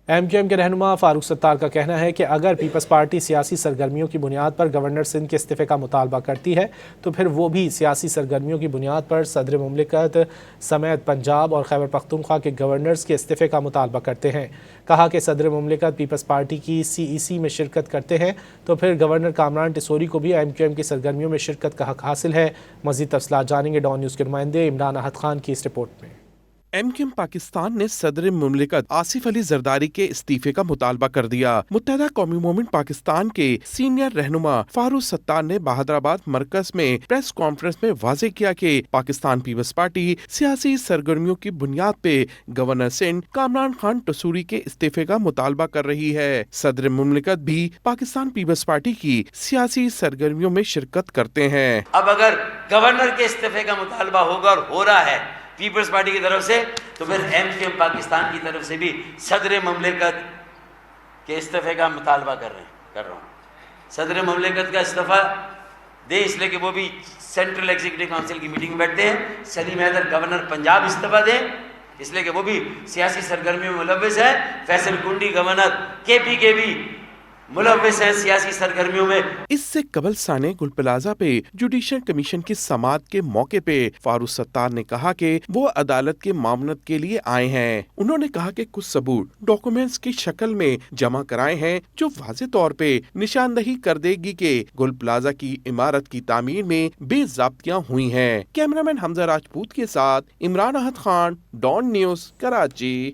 M Q M کے رہنما فاروق ستار کا کہنا ہے کہ اگر پیپلز پارٹی سیاسی سرگرمیوں کی بنیاد پر گورنر سندھ کے استعفے کا مطالبہ کرتی ہے تو پھر وہ بھی سیاسی سرگرمیوں کی بنیاد پر صدر مملکت سمیت پنجاب اور خیبر پختونخوا کے گورنرز کے استعفے کا مطالبہ کرتے ہیں۔ کہا کہ صدر مملکت پیپلز پارٹی کی سی ای سی میں شرکت کرتے ہیں تو پھر گورنر کامران ٹیسوری کو بھی ایم کیو ایم کی سرگرمیوں میں شرکت کا حق حاصل ہے۔ مزید تفصیلات جانیں گے ڈان نیوز کے نمائندے عمران احد خان کی اس رپورٹ میں۔ ایم کیو ایم پاکستان نے صدر مملکت آصف علی زرداری کے استعفے کا مطالبہ کر دیا۔ متحدہ قومی مومنٹ پاکستان کے سینئر رہنما فاروق ستار نے بہادرآباد مرکز میں پریس کانفرنس میں واضح کیا کہ پاکستان پیپلز پارٹی سیاسی سرگرمیوں کی بنیاد پہ گورنر سندھ کامران خان ٹیسوری کے استعفے کا مطالبہ کر رہی ہے۔ صدر مملکت بھی پاکستان پیپلز پارٹی کی سیاسی سرگرمیوں میں شرکت کرتے ہیں۔ اب اگر گورنر کے استعفے کا مطالبہ ہوگا اور ہو رہا ہے پیپلز پارٹی کی طرف سے تو پھر ایم کیو ایم پاکستان کی طرف سے بھی صدر مملکت کے استعفے کا مطالبہ کر رہا ہوں۔ صدر مملکت کا استعفیٰ دے اس لیے کہ وہ بھی سینٹرل ایگزیکٹو کونسل کی میٹنگ میں بیٹھتے ہیں۔ سلیم حیدر گورنر پنجاب استعفیٰ دیں اس لیے کہ وہ بھی سیاسی سرگرمیوں میں ملوث ہے۔ فیصل کنڈی گورنر کے پی کے بھی ملوث ہیں سیاسی سرگرمیوں میں۔ اس سے قبل سانے گل پلازہ پہ جوڈیشل کمیشن کی سماعت کے موقع پہ فاروق ستار نے کہا کہ وہ عدالت کے معاونت کے لیے آئے ہیں۔ انہوں نے کہا کہ کچھ ثبوت ڈاکومنٹس کی شکل میں جمع کرائے ہیں جو واضح طور پہ نشاندہی کر دے گی کہ گل پلازہ کی عمارت کی تعمیر میں بے ضابطیاں ہوئی ہیں۔ کیمرامین حمزہ راجپوت کے ساتھ عمران احد خان، ڈان نیوز، کراچی۔